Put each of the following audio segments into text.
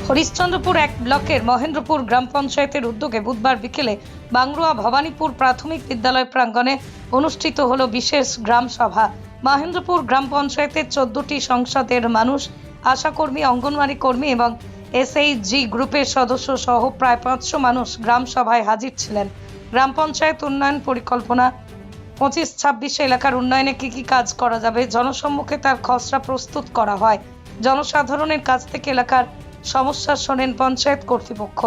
হরিশ্চন্দ্রপুর এক ব্লকের মহেন্দ্রপুর গ্রাম পঞ্চায়েতের উদ্যোগে বুধবার বিকেলে বাংরুয়া ভবানীপুর প্রাথমিক বিদ্যালয় প্রাঙ্গণে অনুষ্ঠিত হলো বিশেষ গ্রাম সভা। মহেন্দ্রপুর গ্রাম পঞ্চায়েতের 14টি সংসদের মানুষ, আশাকর্মী, অঙ্গনওয়াড়ি কর্মী এবং এসএইচজি গ্রুপের সদস্য সহ প্রায় 500 মানুষ গ্রাম সভায় হাজির ছিলেন। গ্রাম পঞ্চায়েত উন্নয়ন পরিকল্পনা 25-26 এলাকার উন্নয়নে কি কাজ করা যাবে জনসম্মুখে তার খসড়া প্রস্তুত করা হয়। জনসাধারণের কাছ থেকে এলাকার সমস্যা শোনেন পঞ্চায়েত কর্তৃপক্ষ।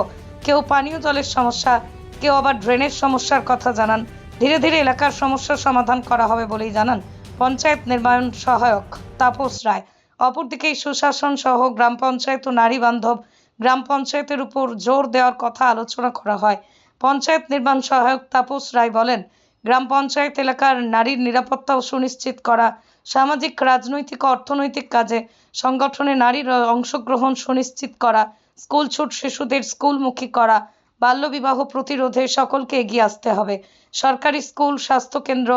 কেউ পানীয় জলের সমস্যা, কেউ আবার ড্রেনের সমস্যার কথা জানান। ধীরে ধীরে এলাকার সমস্যার সমাধান করা হবে বলেই জানান পঞ্চায়েত নির্মাণ সহায়ক তাপস রায়। অপরদিকে সুশাসন সহ গ্রাম পঞ্চায়েত ও নারী বান্ধব গ্রাম পঞ্চায়েতের উপর জোর দেওয়ার কথা আলোচনা করা হয়। পঞ্চায়েত নির্মাণ সহায়ক তাপস রায় বলেন, গ্রাম পঞ্চায়েত এলাকার নারীর নিরাপত্তা সুনিশ্চিত করা, সামাজিক, রাজনৈতিক ও অর্থনৈতিক কাজে সংগঠনে নারীর অংশগ্রহণ সুনিশ্চিত করা, স্কুল ছুট শিশুদের স্কুলমুখী করা, বাল্যবিবাহ প্রতিরোধে সকলকে এগিয়ে আসতে হবে। সরকারি স্কুল, স্বাস্থ্যকেন্দ্র,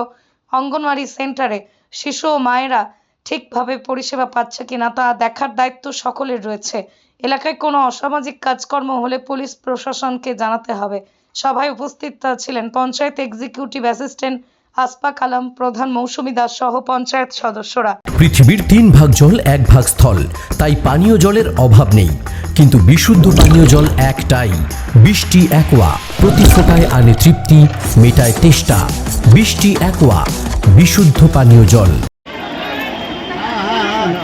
অঙ্গনওয়াড়ি সেন্টারে শিশু ও মায়েরা ঠিকভাবে পরিষেবা পাচ্ছে কিনা তা দেখার দায়িত্ব সকলের রয়েছে। এলাকায় কোনো অসামাজিক কাজকর্ম হলে পুলিশ প্রশাসনকে জানাতে হবে। সভায় উপস্থিত ছিলেন পঞ্চায়েত এক্সিকিউটিভ অ্যাসিস্ট্যান্ট আসফাক আলম, প্রধান মৌসুমী দাস সহ পঞ্চায়েত সদস্যরা। পৃথিবীর 3 ভাগ জল 1 ভাগ স্থল, তাই পানীয় জলের অভাব নেই, কিন্তু বিশুদ্ধ পানীয় জল একটাই, বৃষ্টি অ্যাকোয়া। প্রতি ফোঁটায় আনে তৃপ্তি, মেটায় তেষ্টা। বৃষ্টি অ্যাকোয়া, বিশুদ্ধ পানীয় জল।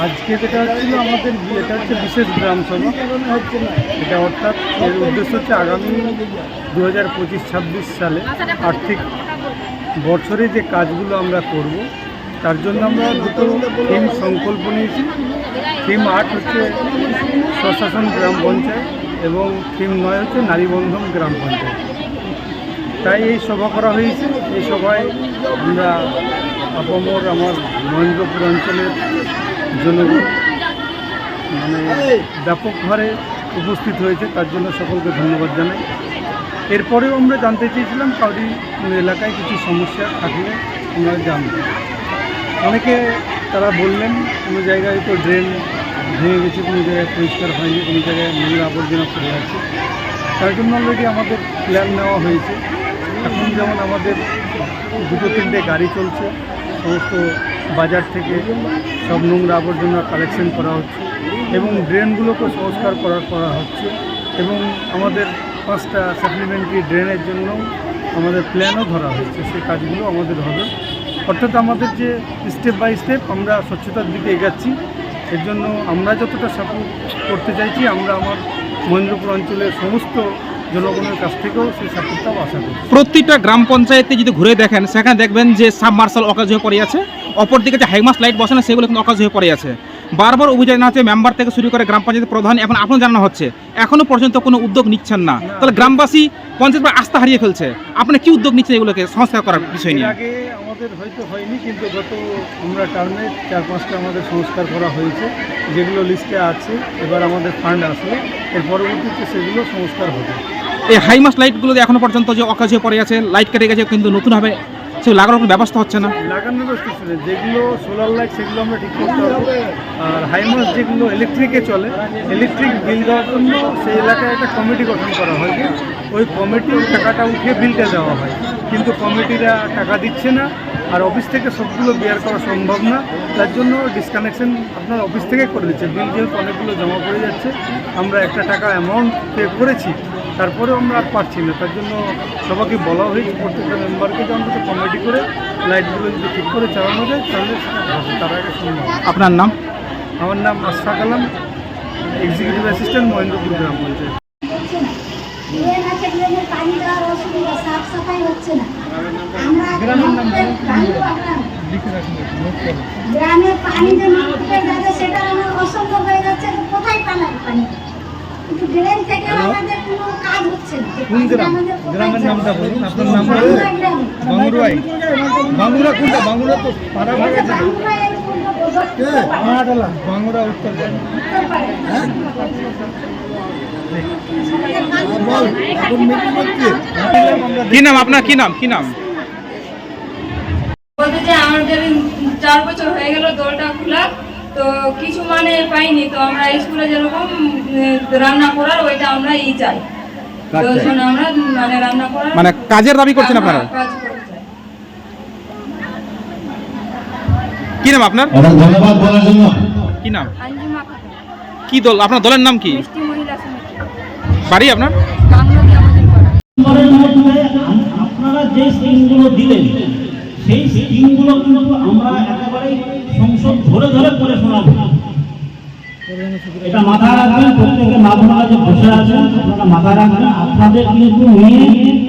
আজকে যেটা হচ্ছিল আমাদের এটা হচ্ছে বিশেষ গ্রাম সভা। এটা অর্থাৎ এর উদ্দেশ্য হচ্ছে আগামী 2025-26 সালে আর্থিক বছরে যে কাজগুলো আমরা করব তার জন্য আমরা দুটো থিম সংকল্প নিয়েছি। থিম 8 হচ্ছে স্বশাসন গ্রাম পঞ্চায়েত এবং থিম 9 হচ্ছে নারী বন্ধন গ্রাম পঞ্চায়েত। তাই এই সভা করা হয়েছে। এই সভায় আমরা আপামর আমার মহেন্দ্রপুর অঞ্চলের জনগণ ব্যাপক হারে উপস্থিত হয়েছে, তার জন্য সকলকে ধন্যবাদ জানাই। এরপরেও আমরা জানতে চেয়েছিলাম কাউরি এলাকায় কিছু সমস্যা থাকলে আমরা জানব। অনেকে তারা বললেন কোনো জায়গায় তো ড্রেন ভেঙে গেছে, কোনো জায়গায় পরিষ্কার হয়নি, কোনো জায়গায় নোংরা আবর্জনা পড়ে আছে। তার জন্য অলরেডি আমাদের প্ল্যান নেওয়া হয়েছে। এখন যেমন আমাদের 2-3টে গাড়ি চলছে, সমস্ত বাজার থেকে সব নোংরা আবর্জনা কালেকশন করা হচ্ছে এবং ড্রেনগুলোকে সংস্কার করা হচ্ছে এবং আমাদের 5টা সাপ্লিমেন্টারি ড্রেনের জন্য আমাদের প্ল্যানও ধরা হয়েছে। সেই কাজগুলো আমাদের হবে। অর্থাৎ আমাদের যে স্টেপ বাই স্টেপ আমরা স্বচ্ছতার দিকে এগাচ্ছি। এর জন্য আমরা যতটা সাপোর্ট করতে চাইছি, আমরা আমার মহেন্দ্রপুর অঞ্চলের সমস্ত জনগণের কাছ থেকেও সেই সাপোর্টটাও আশা করি। প্রত্যেকটা গ্রাম পঞ্চায়েতে যদি ঘুরে দেখেন, সেখানে দেখবেন যে সাবমার্শাল অকাজ হয়ে পড়ে আছে, অপরদিকে যে হাইমাস লাইট বসানো সেগুলো কিন্তু অকাজ হয়ে পড়ে আছে। বারবার অভিযান আছে, মেম্বার থেকে শুরু করে গ্রাম পঞ্চায়েত প্রধান, এখন আপনার জানানো হচ্ছে এখনো পর্যন্ত কোনো উদ্যোগ নিচ্ছেন না। তাহলে গ্রামবাসী পঞ্চায়েত আস্থা হারিয়ে ফেলছে। আপনি কি উদ্যোগ নিচ্ছেন এগুলোকে সংস্কার করার বিষয় নিয়ে? আগে আমাদের হয়তো হয়নি, কিন্তু গত আমরা টার্মে 4-5টা আমাদের সংস্কার করা হয়েছে, যেগুলো লিস্টে আছে। এবার আমাদের ফান্ড আসলে এর পরবর্তীতে সেগুলো সংস্কার হবে। এই হাইমাস লাইটগুলো এখনো পর্যন্ত যে অকাজ হয়ে পড়ে আছে, লাইট কেটে গেছে, কিন্তু নতুনভাবে সেগুলো লাগানোর কোনো ব্যবস্থা হচ্ছে না। লাগানোর ব্যবস্থা ছিল, যেগুলো সোলার লাইট সেগুলো আমরা ঠিক করতে হবে। আর হাইমাস যেগুলো ইলেকট্রিকে চলে, ইলেকট্রিক বিল দেওয়ার জন্য সেই এলাকায় একটা কমিটি গঠন করা হয়। ওই কমিটির টাকাটা উঠিয়ে বিলটা দেওয়া হয়, কিন্তু কমিটিরা টাকা দিচ্ছে না। আর অফিস থেকে সবগুলো বেয়ার করা সম্ভব না, তার জন্য ডিসকানেকশন আপনার অফিস থেকে করে দিচ্ছে। বিল যেহেতু অনেকগুলো জমা পড়ে যাচ্ছে, আমরা একটা টাকা অ্যামাউন্ট পে করেছি, তারপরেও আমরা আর পারছি না। তার জন্য সবাইকে বলা হয়েছে, প্রত্যেকটা মেম্বারকে যে অন্তত কমিটি করে লাইটগুলো যদি ঠিক করে চালানো যায় তাহলে তার আগে সম্ভব। আপনার নাম? আমার নাম আসফাক আলম, এক্সিকিউটিভ অ্যাসিস্ট্যান্ট মহেন্দ্রপুর গ্রাম পঞ্চায়েত। গ্রামে পানি যে নদীতে যাবে সেটা আমার অসম্ভব হয়ে যাচ্ছে। কোথায় পালাম পানি? কিন্তু ড্রেন থেকে আমাদের কোনো কাজ হচ্ছে না। কোন গ্রাম? গ্রামের নামটা বলুন। আপনার নাম? বাংরুয়াই। বাংরুয়া কোনটা? বাংরুয়া তো পাড়া হয়ে গেছে। বাংরুয়া উত্তর পাড়া। কি নাম আপনার? কি নাম? বলতে যে আমাদের 4 বছর হয়ে গেল দলটা খোলা, তো তো কিছু মানে পাইনি, তো আমরা স্কুলে যেরকম রান্না করার ওইটা আমরা চাই, তো ওই জন্য আমরা মানে রান্না করার মানে কাজের দাবি করছেন আপনারা? কাজ করতে চাই। কি নাম আপনার? ধন্যবাদ বলার জন্য। কি নাম? আঞ্জুমা খাতুন, কি দল আপনার? দলের নাম কি? মিষ্টি মহিলা সমিতি, বাড়ি আপনার? বাংলাদেশ আমাদের পাড়া। নম্বরের মধ্যে আপনারা যে স্কিমগুলো দিলেন সেই স্কিমগুলো কিন্তু আমরা একেবারেই সংসদ ধরে ধরে করে শোনাবো। এটা মাথায় রাখবেন, প্রত্যেকে মা বোনেরা যে বসে আছেন আপনারা মাথায় রাখবেন। আপনাদের কিন্তু নিয়ে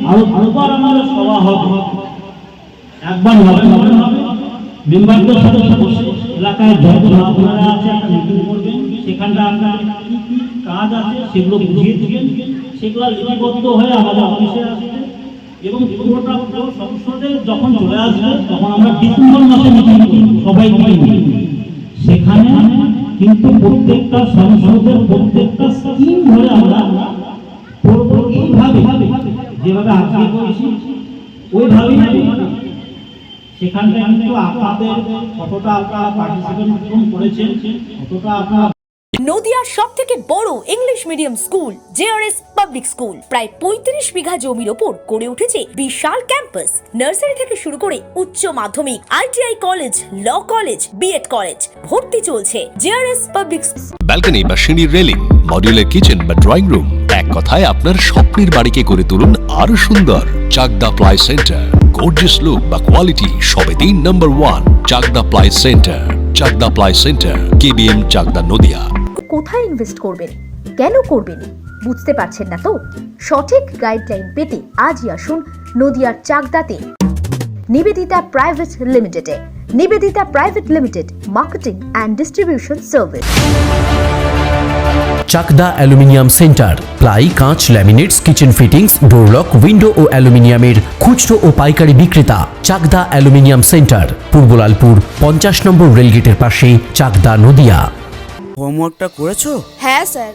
আরো দুবার আমাদের সভা হবে, একবার হবে মেম্বারদের সাথে বসে এলাকায় যত মা বোনেরা আছে একটা মিটিং করবেন, সেখানটা আপনার কি কি কাজ আছে সেগুলো বুঝিয়ে দিবেন, সেগুলো লিপিবদ্ধ হয়ে আমাদের অফিসে আসবে এবং পুরোটা সংসদে যখন চলে আসবে তখন আমরা ডিসেম্বর মাসে মিটিং করি সবাই মিলে। সেখানে কিন্তু প্রত্যেকটা সংসদের প্রত্যেকটা স্কিম ধরে আমরা করবো এইভাবে, যেভাবে আজকে করেছি ওইভাবেই সেখানটা কিন্তু আপনাদের কতটা আপনারা পার্টিসিপেশন করেছেন, কতটা আপনারা। নদিয়ার সবথেকে বড় English medium school JRS public school প্রায় ৩৫ বিঘা জমির ওপর গড়ে উঠেছে বিশাল ক্যাম্পাস। নার্সারি থেকে শুরু করে উচ্চ মাধ্যমিক, ITI college, law college, BEd college, ভর্তি চলছে জেআরএস পাবলিক। ব্যালকনি বা সিঁড়ির রেলিং, মডিউলার কিচেন বা ড্রয়িং রুম, এক কথায় আপনার স্বপ্নের বাড়িকে করে তুলুন আরো সুন্দর। Chakdah ply centre, gorgeous look বা কোয়ালিটি সবে ৩ number 1 Chakdah ply centre. Chakdah ply centre, KBM, Chakdah, Nadia. কোথায় ইনভেস্ট করবেন, কেন করবেন বুঝতে পারছেন না তো? সঠিক গাইডলাইন পেতে আজই আসুন নদিয়ার চাকদাতে নিবেদিতা প্রাইভেট লিমিটেডে। Nivedita private limited, marketing and distribution service. Chakdah aluminium centre, ply, কাঁচ, laminates, kitchen fittings, door lock, window ও অ্যালুমিনিয়ামের খুচরো ও পাইকারি বিক্রেতা। Chakdah aluminium centre, Purbalalpur 50 number রেলগেটের পাশে, চাকদা, নদিয়া। হোমওয়ার্কটা করেছো? হ্যাঁ স্যার।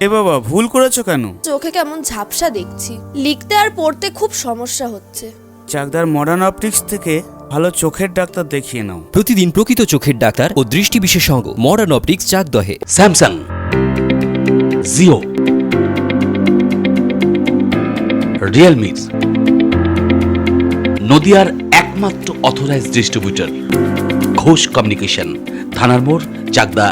এ বাবা, ভুল করেছো কেন? চোখে কেমন ঝাপসা দেখছি, লিখতে আর পড়তে খুব সমস্যা হচ্ছে। চাকদার মডার্ন অপটিক্স থেকে ভালো চোখের ডাক্তার দেখিয়ে নাও। প্রতিদিন প্রকৃত চোখের ডাক্তার ও দৃষ্টি বিশেষজ্ঞ মডার্ন অপটিক্স, চাকদহে। স্যামসাং, জিও, রিয়েলমি, নদিয়ার একমাত্র অথরাইজড ডিস্ট্রিবিউটর ঘোষ কমিউনিকেশন, থানার মোড়, চাকদা।